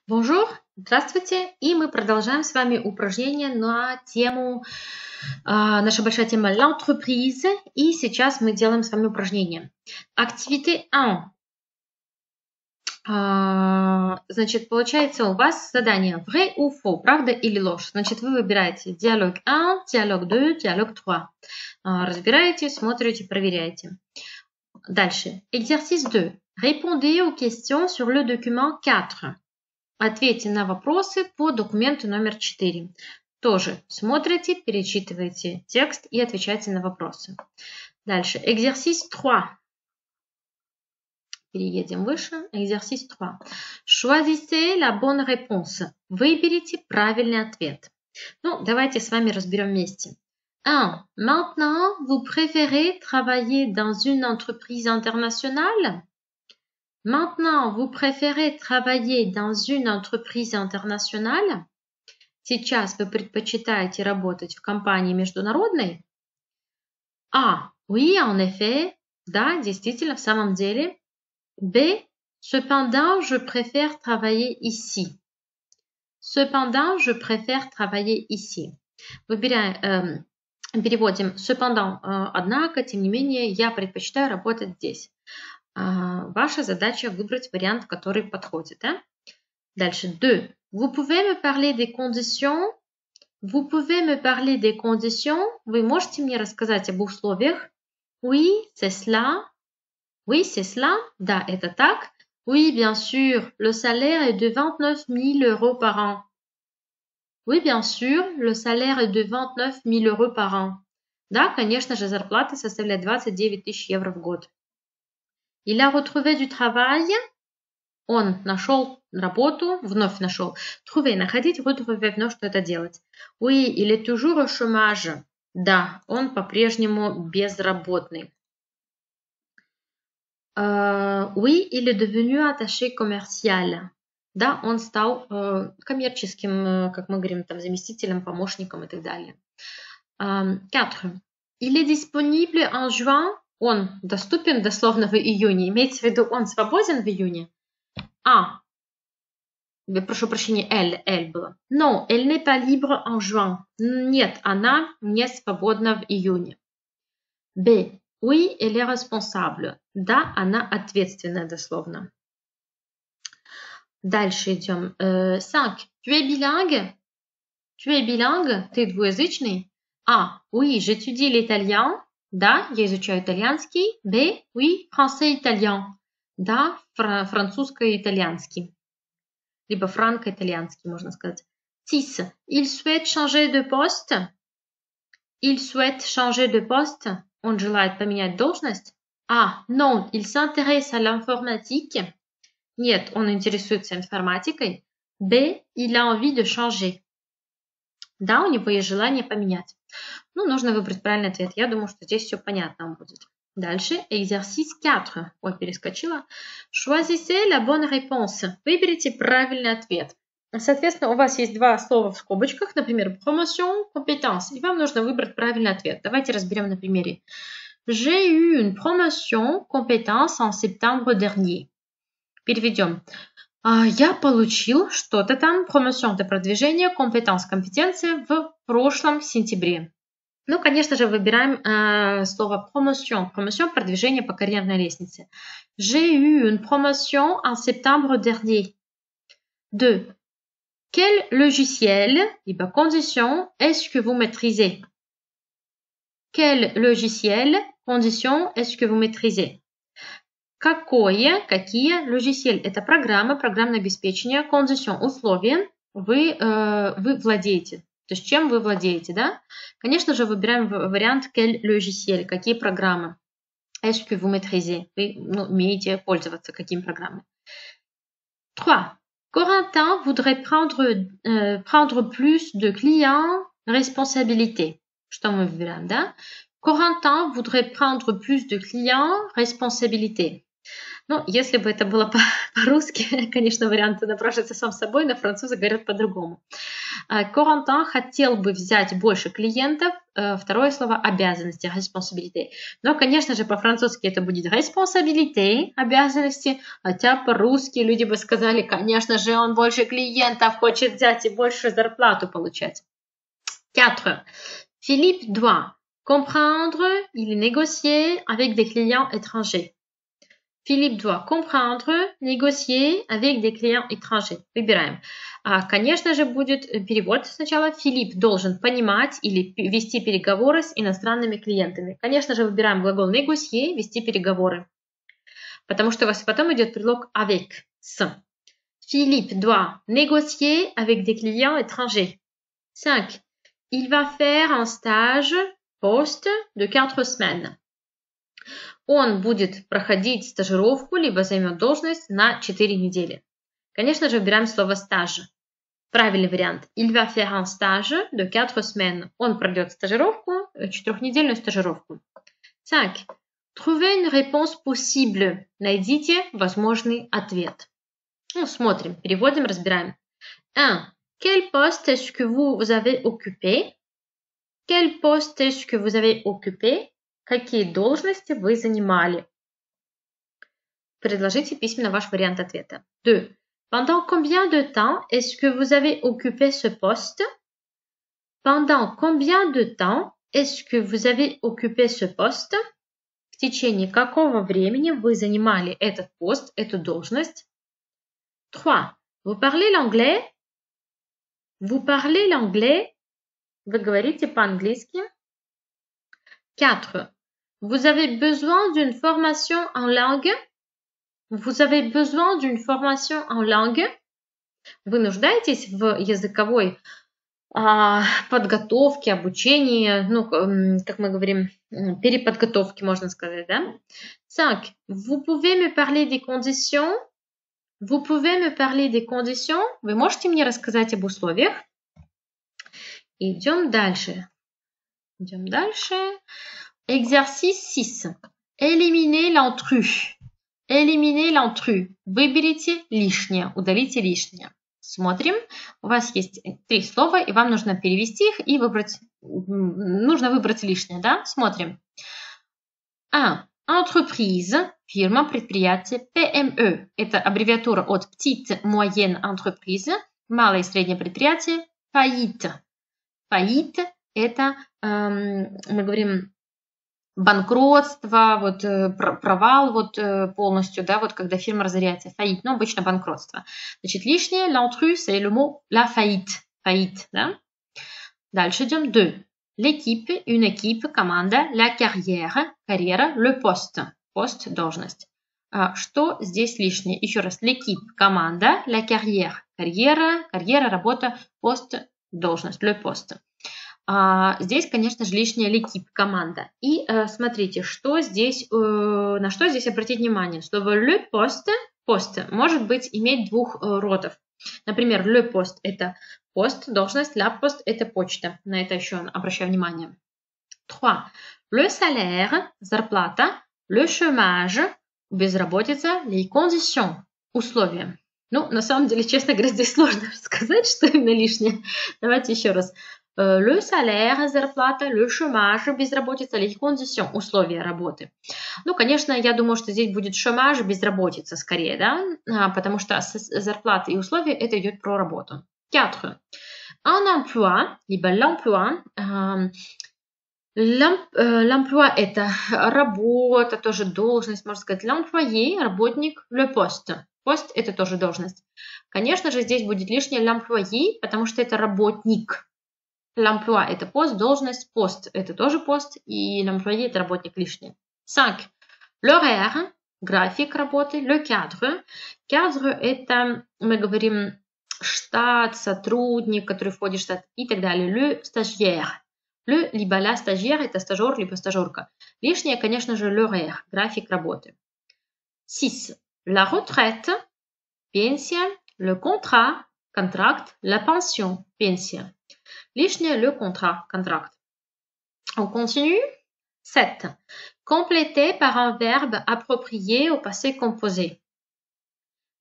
Bonjour, здравствуйте, и мы продолжаем с вами упражнение на тему, наша большая тема l'entreprise, и сейчас мы делаем с вами упражнение. Activité 1. Значит, получается у вас задание vrai ou faux, правда или ложь. Значит, вы выбираете диалог 1, диалог 2, диалог 3. Разбираете, смотрите, проверяете. Дальше. Exercice 2. Répondez aux questions sur le document 4. Ответьте на вопросы по документу номер 4. Тоже смотрите, перечитываете текст и отвечайте на вопросы. Дальше. Exercice 3. Переедем выше. Exercice 3. Choisissez la bonne réponse. Выберите правильный ответ. Ну, давайте с вами разберем вместе. 1. Maintenant, vous préférez travailler dans une entreprise internationale? Maintenant, vous préférez travailler dans une entreprise internationale? Сейчас вы предпочитаете работать в компании международной? А. Oui, en effet. Да, действительно, в самом деле. Б. Cependant, je préfère travailler ici. Cependant, je préfère travailler ici. Переводим cependant, однако, тем не менее, я предпочитаю работать здесь. Ваша задача выбрать вариант, который подходит. Да? Дальше. 2. Vous pouvez me parler des conditions? Vous pouvez me parler des conditions? Вы можете мне рассказать об условиях? Oui, c'est cela. Oui, c'est cela. Да, это так. Oui, bien sûr. Le salaire est de 29 000 euros par an. Oui, bien sûr. Le salaire est de 29 000 euros par an. Да, конечно же, зарплата составляет 29 000 евро в год. Il a retrouvé du travail. Он нашел работу, вновь нашел. Trouver, находить, retrouver, вновь что-то делать. Oui, il est toujours au chômage. Да, он по-прежнему безработный. Oui, il est devenu attaché commercial. Да, он стал коммерческим, как мы говорим, там, заместителем, помощником и так далее. 4. Il est disponible en juin. Он доступен дословно в июне. Имеется в виду, он свободен в июне. А. Прошу прощения, elle было. Non, elle n'est pas libre en juin. Нет, она не свободна в июне. Б. Oui, elle est responsable. Да, она ответственная дословно. Дальше идем. 5. Tu es bilingue? Tu es bilingue? Ты двуязычный? А. Oui, j'étudie l'italien. Да, я изучаю итальянский. Б. Oui, français-italien. Да, французско-итальянский. Либо франко-итальянский, можно сказать. 6. Il souhaite changer de poste. Il souhaite changer de poste. Он желает поменять должность. А. Non, il s'intéresse à l'informatique. Нет, он интересуется информатикой. Б. Il a envie de changer. Да, у него есть желание поменять. Ну, нужно выбрать правильный ответ. Я думаю, что здесь все понятно будет. Дальше. Exercice 4. Ой, перескочила. Choisissez la bonne réponse. Выберите правильный ответ. Соответственно, у вас есть два слова в скобочках, например, promotion, compétence. И вам нужно выбрать правильный ответ. Давайте разберем на примере. J'ai eu une promotion compétence en septembre dernier. Переведем. Я получил что-то там, promotion – это продвижение, compétence – компетенция в прошлом сентябре. Ну, конечно же, выбираем слово promotion. Promotion – продвижение по карьерной лестнице. J'ai eu une promotion en septembre dernier. 2. Quel logiciel, либо condition, est-ce que vous maîtrisez? Quel logiciel, condition, est-ce que vous maîtrisez? Какие, logiciel – это программа, программное обеспечение, condition – условия, вы владеете. То есть чем вы владеете, да? Конечно же, выбираем вариант quel logiciel, какие программы. Est-ce que vous maîtrisez? Вы умеете пользоваться какими программами. 3. Corentin voudrait prendre plus de clients, responsabilité. Что мы выбираем, да? Corentin voudrait prendre plus de clients, responsabilité. Ну, если бы это было по-русски, конечно, вариант напрашивается сам собой, но французы говорят по-другому. Corentin хотел бы взять больше клиентов. Второе слово обязанности, responsabilité. Но, конечно же, по-французски это будет responsabilité, обязанности, хотя по-русски люди бы сказали, конечно же, он больше клиентов хочет взять и больше зарплату получать. 4. Philippe doit comprendre, il négocier avec des clients étrangers. Philippe doit comprendre, négocier avec des clients étrangers. Выбираем. Конечно же, будет перевод сначала. Филипп должен понимать или вести переговоры с иностранными клиентами. Конечно же, выбираем глагол négocier, вести переговоры. Потому что у вас потом идет предлог avec, с. Philippe doit négocier avec des clients étrangers. 5. Il va faire un stage poste de 4 semaines. Он будет проходить стажировку, либо займет должность на 4 недели. Конечно же, выбираем слово «стаж». Правильный вариант. Il va faire un stage de 4 semaines. Он пройдет стажировку, 4-недельную стажировку. 5. Trouvez une réponse possible. Найдите возможный ответ. Ну, смотрим, переводим, разбираем. 1. Quel poste est-ce que vous avez occupé? Quel poste est-ce que vous avez occupé? Какие должности вы занимали? Предложите письменно ваш вариант ответа. 2. Pendant combien de temps est-ce que vous avez occupé ce poste? Pendant combien de temps est-ce que vous avez occupé ce poste? В течение какого времени вы занимали этот пост, эту должность? 3. Vous parlez l'anglais? Vous parlez l'anglais? Вы говорите по-английски? 4. Vous avez besoin d'une formation en langue? Vous avez besoin d'une formation en langue? Вы нуждаетесь в языковой подготовке, обучении, ну, как мы говорим, переподготовке, можно сказать, да? 5. Vous pouvez me parler des conditions? Vous pouvez me parler des conditions? Вы можете мне рассказать об условиях? Идем дальше. Идем дальше. Exercice 6. Éliminez l'intrus. Éliminez l'intrus. Выберите лишнее, удалите лишнее. Смотрим. У вас есть 3 слова, и вам нужно перевести их и выбрать. Нужно выбрать лишнее, да? Смотрим. 1. Entreprise. Фирма, предприятие. PME. Это аббревиатура от Petite Moyenne Entreprise. Малое и среднее предприятие. Faillite. Faillite – это, мы говорим, банкротство, вот, провал вот, полностью, да, вот когда фирма разоряется. Faillite, но обычно банкротство. Значит, лишнее, l'intrus, c'est le mot la faillite. Faillite, да? Дальше идем. 2. L'équipe, une équipe, команда, la carrière, карьера, le poste, пост, должность. Что здесь лишнее? Еще раз. L'équipe, команда, la carrière, карьера, работа, пост, должность, le poste. Здесь, конечно же, лишняя l'équipe, команда. И смотрите, что здесь, на что здесь обратить внимание. Слово le poste может быть иметь 2 родов. Например, le poste – это пост, должность, la poste – это почта. На это еще обращаю внимание. 3. Le salaire – зарплата, le chômage – безработица, les conditions – условия. Ну, на самом деле, честно говоря, здесь сложно сказать, что именно лишнее. Давайте еще раз. Le salaire, зарплата, le chômage, безработица, les conditions, условия работы. Ну, конечно, я думаю, что здесь будет chômage, безработица скорее, да, потому что зарплата и условия это идет про работу. 4. Un emploi, либо l'emploi. L'emploi это работа, тоже должность, можно сказать. L'employé, работник, le poste. Пост это тоже должность. Конечно же, здесь будет лишнее l'employé, потому что это работник. L'emploi – это пост, должность, пост – это тоже пост, и l'employé – это работник лишний. 5. L'horaire – график работы, le cadre. Cadre – это, мы говорим, штат, сотрудник, который входит в штат и так далее. Le stagiaire. Le, либо la stagiaire – это стажер, либо стажерка. Лишнее, конечно же, l'horaire – график работы. 6. La retraite – пенсия, le contrat – контракт, la pension – пенсия. Лишнее le contrat, контракт. On continue. 7. Complétez par un verbe approprié au passé composé.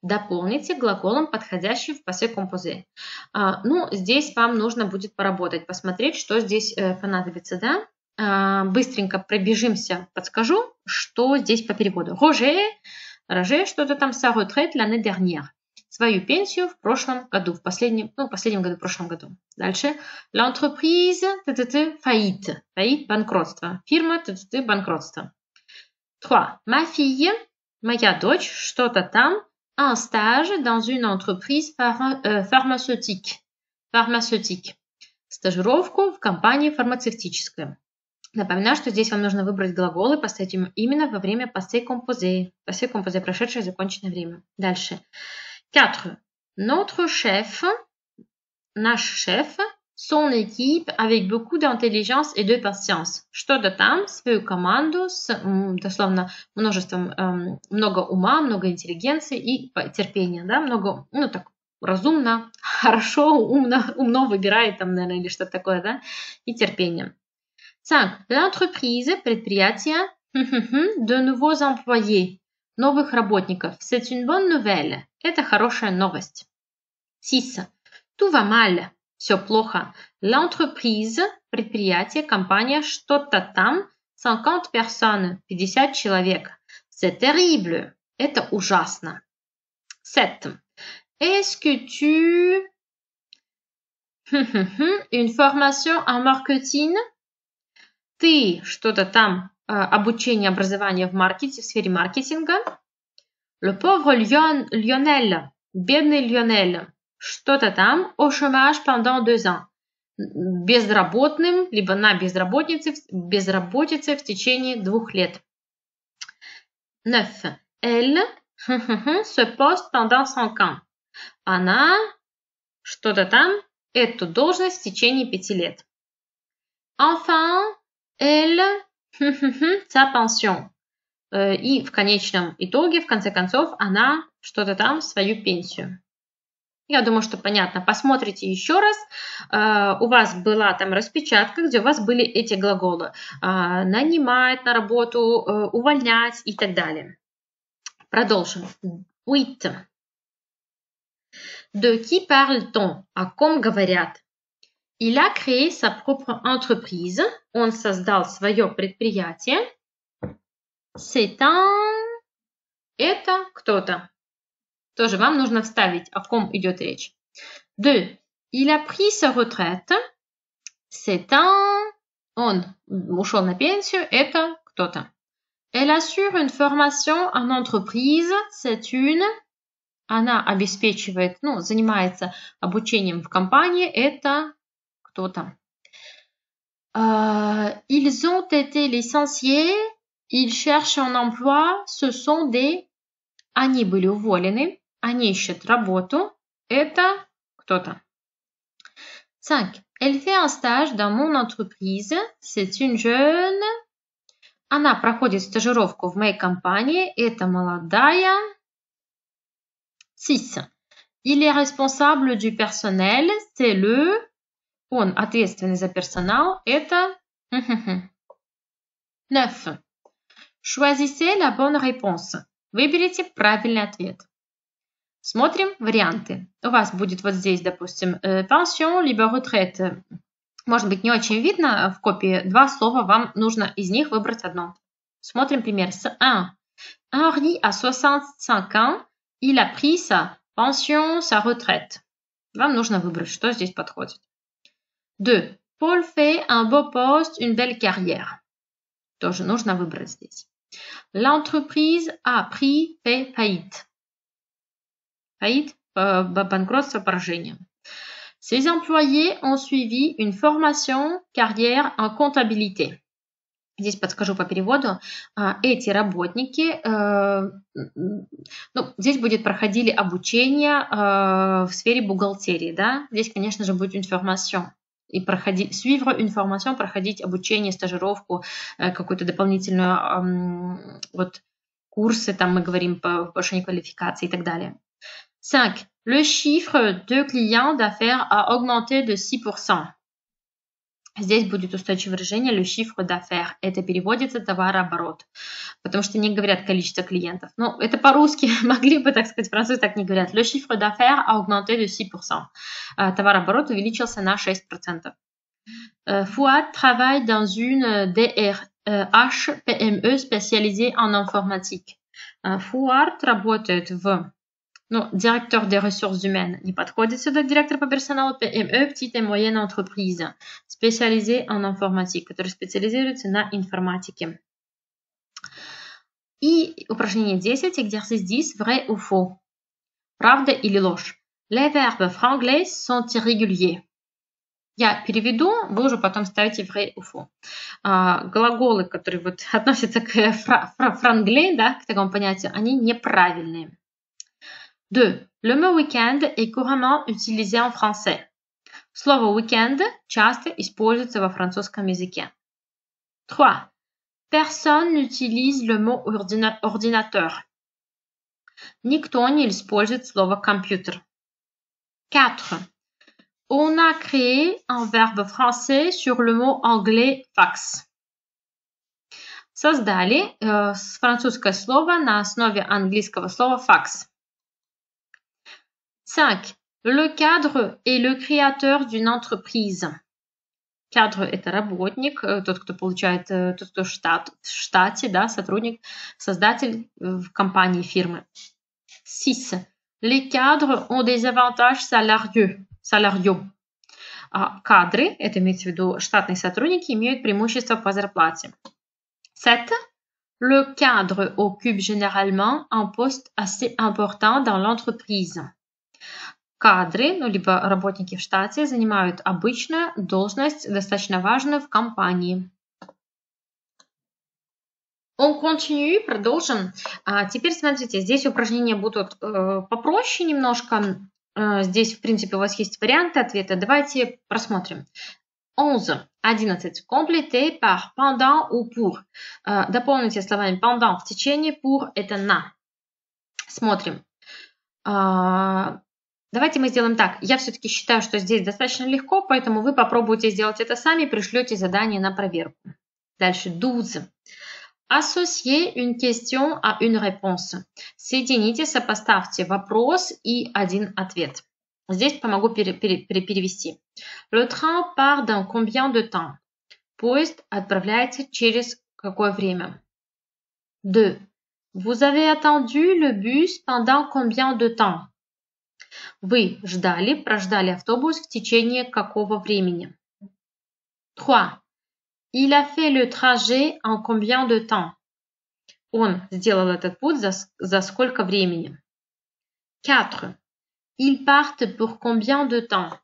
Дополните глаголом, подходящим в passé composé. Ну, здесь вам нужно будет поработать, посмотреть, что здесь понадобится, да? Быстренько пробежимся, подскажу, что здесь по переводу. Роже, что-то там sa retraite l'année dernière. Свою пенсию в прошлом году, в последнем году, в прошлом году. Дальше. L'entreprise, faillite. Faillite, банкротство. Фирма, банкротство. 3. Ma fille, моя дочь, что-то там, un stage dans une entreprise pharmaceutique. Стажировку в компании фармацевтической. Напоминаю, что здесь вам нужно выбрать глаголы, поставить им именно во время passé composé. Passé composé, прошедшее законченное время. Дальше. 4. Notre chef, наш шеф, son équipe avec beaucoup d'intelligence et de patience. Что-то там, свою команду с, дословно, множеством, много ума, много интеллигенции и терпения, да, много, ну так, разумно, хорошо, умно выбирает там, наверное, или что-то такое, да, и терпение. 5. L'entreprise, предприятие, de nouveaux employés, новых работников. C'est une bonne nouvelle. Это хорошая новость. 6. Tout va mal. Все плохо. L'entreprise, предприятие, компания, что-то там, 50 personnes, 50 человек. C'est terrible. Это ужасно. 7. Est-ce que tu... Une formation en marketing? Ты что-то там, обучение, образование в маркете, в сфере маркетинга. Le pauvre Lionel, бедный Лионель, что-то там, au chômage pendant 2 ans. Безработным, либо на безработице в течение 2 лет. 9. Elle se poste pendant 5 ans. Она что-то там, эту должность в течение 5 лет. Enfin, elle, sa pension. И в конечном итоге, в конце концов, она что-то там, свою пенсию. Я думаю, что понятно. Посмотрите еще раз. У вас была там распечатка, где у вас были эти глаголы. Нанимать на работу, увольнять и так далее. Продолжим. 8. De qui parle-t-on? О ком говорят? Il a créé sa propre entreprise. Он создал свое предприятие. C'est un... Это кто-то. Тоже вам нужно вставить, о ком идет речь. 2. Il a pris sa retraite. C'est un... Он ушел на пенсию. Это кто-то. Elle assure une formation en entreprise. C'est une... Она обеспечивает, занимается обучением в компании. Это кто-то. Ils ont été licenciés. Ils cherchent un emploi. Ce sont des... Они были уволены. Они ищут работу. Это кто-то. 5. Elle fait un stage dans mon entreprise. C'est une jeune. Она проходит стажировку в моей компании. Это молодая. 6. Il est responsable du personnel. C'est le... Он ответственный за персонал. Это... 9. Choisissez la bonne réponse. Выберите правильный ответ. Смотрим варианты. У вас будет вот здесь, допустим, pension, либо retraite. Может быть, не очень видно в копии 2 слова. Вам нужно из них выбрать одно. Смотрим пример. 1. Henri a 65 ans. Il a pris sa pension, sa retraite. Вам нужно выбрать, что здесь подходит. 2. Paul fait un beau poste, une belle carrière. Тоже нужно выбрать здесь. L'entreprise a pris, fait faillite. Faillite, банкротство, поражение. Ses employés ont suivi une formation, carrière en comptabilité. Здесь подскажу по переводу. Эти работники, здесь проходили обучение в сфере бухгалтерии, да? Здесь, конечно же, будет une formation. И suivre une formation, проходить обучение, стажировку, какую-то дополнительную, курсы, там мы говорим по повышению квалификации и так далее. 5. Le chiffre de clients d'affaires a augmenté de 6%. Здесь будет устойчивое выражение le chiffre d'affaires. Это переводится товарооборот. Потому что не говорят количество клиентов. Ну, это по-русски. Могли бы, так сказать, французы так не говорят. Le chiffre d'affaires a augmenté de 6%. Товарооборот увеличился на 6%. Fouad travaille dans une DRH PME spécialisée en informatique. Фуард работает в... Ну, директор des ressources humaines не подходит сюда, директор по персоналу, PME, petite et moyenne entreprise, spécialisée en informatique, который специализируется на информатике. И упражнение 10, exercice 10, vrai ou faux. Правда или ложь. Les verbes franglais sont irréguliers. Я переведу, вы уже потом ставите vrai ou faux. Глаголы, которые вот относятся к франглais, да, к такому понятию, они неправильные. 2. Le mot week-end est couramment utilisé en français. Слово weekend часто используется во французском языке. 3. Personne n'utilise le mot ordinateur. Никто не использует слово компьютер. 4. On a créé un verbe français sur le mot anglais fax. Создали французское слово на основе английского слова fax. 5. Le cadre est le créateur d'une entreprise. Cadre – это работник, тот, кто получает, тот, кто в штате, да, сотрудник, создатель в компании, фирмы. 6. Les cadres ont des avantages salariaux. Кадры, это имеется в виду штатные сотрудники, имеют преимущество по зарплате. 7. Le cadre occupe généralement un poste assez important dans l'entreprise. Кадры, ну, либо работники в штате, занимают обычную должность, достаточно важную в компании. On continue, продолжим. Теперь смотрите, здесь упражнения будут попроще немножко. Здесь, в принципе, у вас есть варианты ответа. Давайте просмотрим. 11. Complété par pendant ou pour. Дополните словами pendant в течение, pour это на. Смотрим. Давайте мы сделаем так. Я все-таки считаю, что здесь достаточно легко, поэтому вы попробуйте сделать это сами, пришлете задание на проверку. Дальше 12. Associez une question à une réponse. Соедините, сопоставьте вопрос и один ответ. Здесь помогу перевести. Le train part dans combien de temps? Поезд отправляется через какое время? 2. Vous avez attendu le bus pendant combien de temps? Вы прождали автобус в течение какого времени? 3. Il a fait le trajet en combien de temps? Он сделал этот путь за сколько времени? 4. Ils partent pour combien de temps?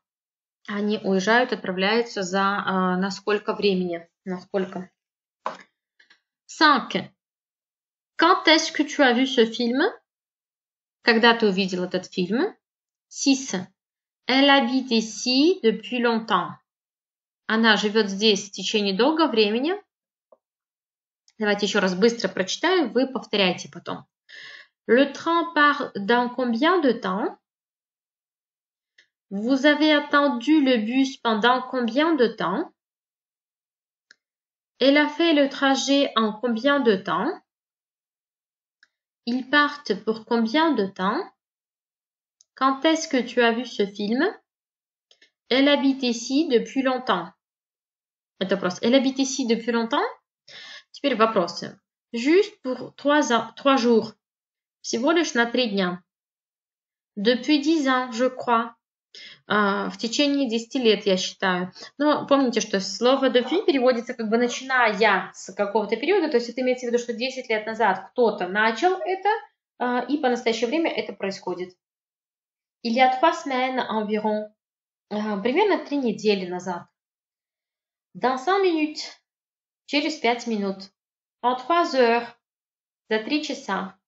Они уезжают, отправляются на сколько времени? На сколько? 5. Quand est-ce que tu as vu ce film? Когда ты увидел этот фильм? 6. Elle habite ici depuis longtemps. Она живет здесь в течение долгого времени. Давайте еще раз быстро прочитаю, вы повторяйте потом. Le train part dans combien de temps? Vous avez attendu le bus pendant combien de temps? Elle a fait le trajet en combien de temps? Ils partent pour combien de temps? Quand est-ce que tu as vu ce film? Elle habite ici depuis longtemps. Это вопрос. Elle habite ici depuis longtemps? Теперь вопросы. Juste pour 3 jours. Всего лишь на 3 дня. Depuis 10 ans, je crois. В течение 10 лет, я считаю. Но помните, что слово depuis переводится как бы начиная с какого-то периода, то есть это имеется в виду, что 10 лет назад кто-то начал это, и по настоящее время это происходит. Il y a 3 semaines environ. Примерно 3 недели назад. Dans 5 minutes. Через 5 минут. En 3 heures. За 3 часа.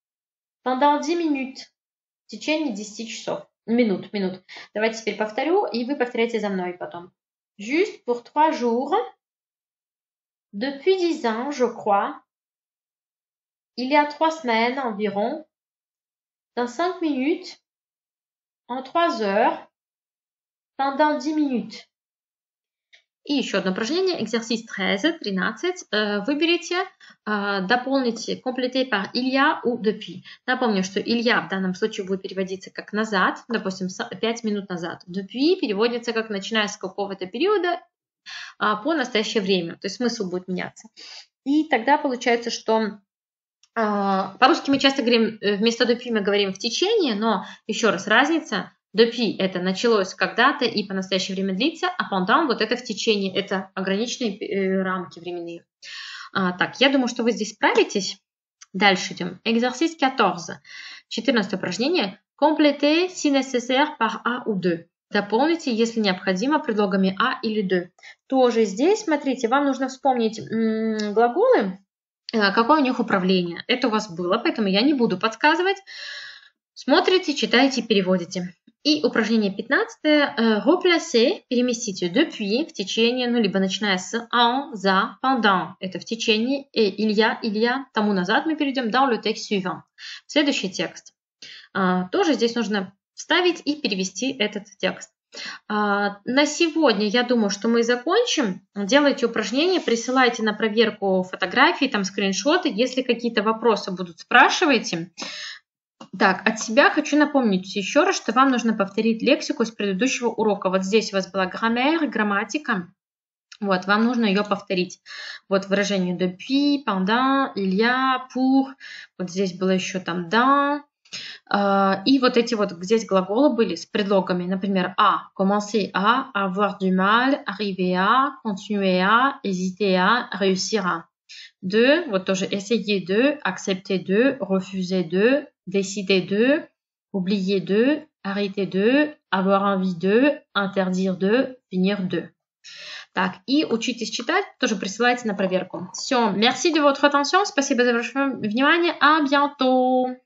Pendant 10 minutes. В течение 10 часов. Минут. Давайте теперь повторю, и вы повторяйте за мной потом. Juste pour 3 jours. Depuis 10 ans, je crois. Il y a 3 semaines environ. Dans 5 minutes. En 3 heures. Pendant 10 minutes. И еще одно упражнение, exercice 13. Выберите, дополните, complétez par il y a ou depuis. Напомню, что il y a в данном случае будет переводиться как назад, допустим, 5 минут назад. Depuis переводится как начиная с какого-то периода по настоящее время. То есть смысл будет меняться. И тогда получается, что по-русски мы часто говорим, вместо depuis мы говорим в течение, но еще раз разница. Depuis это началось когда-то и по настоящее время длится, а pendant вот это в течение, это ограниченные рамки временные. Так, я думаю, что вы здесь справитесь. Дальше идем. Exercice 14. 14 упражнение. Complétez si nécessaire par a ou de. Дополните, если необходимо, предлогами а или de. Тоже здесь, смотрите, вам нужно вспомнить глаголы, какое у них управление. Это у вас было, поэтому я не буду подсказывать. Смотрите, читаете, переводите. И упражнение 15. Replacer, переместите depuis в течение, ну, либо начиная с en, за, pendant. Это в течение. И il y a, тому назад мы перейдем dans le texte suivant. Следующий текст. Тоже здесь нужно вставить и перевести этот текст. На сегодня, я думаю, что мы закончим. Делайте упражнения, присылайте на проверку фотографии, там скриншоты. Если какие-то вопросы будут, спрашивайте. Так, от себя хочу напомнить еще раз, что вам нужно повторить лексику из предыдущего урока. Вот здесь у вас была grammaire, грамматика. Вот, вам нужно ее повторить. Вот выражение depuis, pendant, il y a, pour. Вот здесь было еще там dans. И вот эти вот здесь глаголы были с предлогами. Например, commencer à, avoir du mal, arriver à, continuer à, hésiter à, réussir à. De, вот тоже essayer de, accepter de, refuser de, décider de, oublier de, arrêter de, avoir envie de, interdire de, finir de. Так, и учитесь читать, тоже присылайте на проверку. Все, merci de votre attention, спасибо за ваше внимание, à bientôt!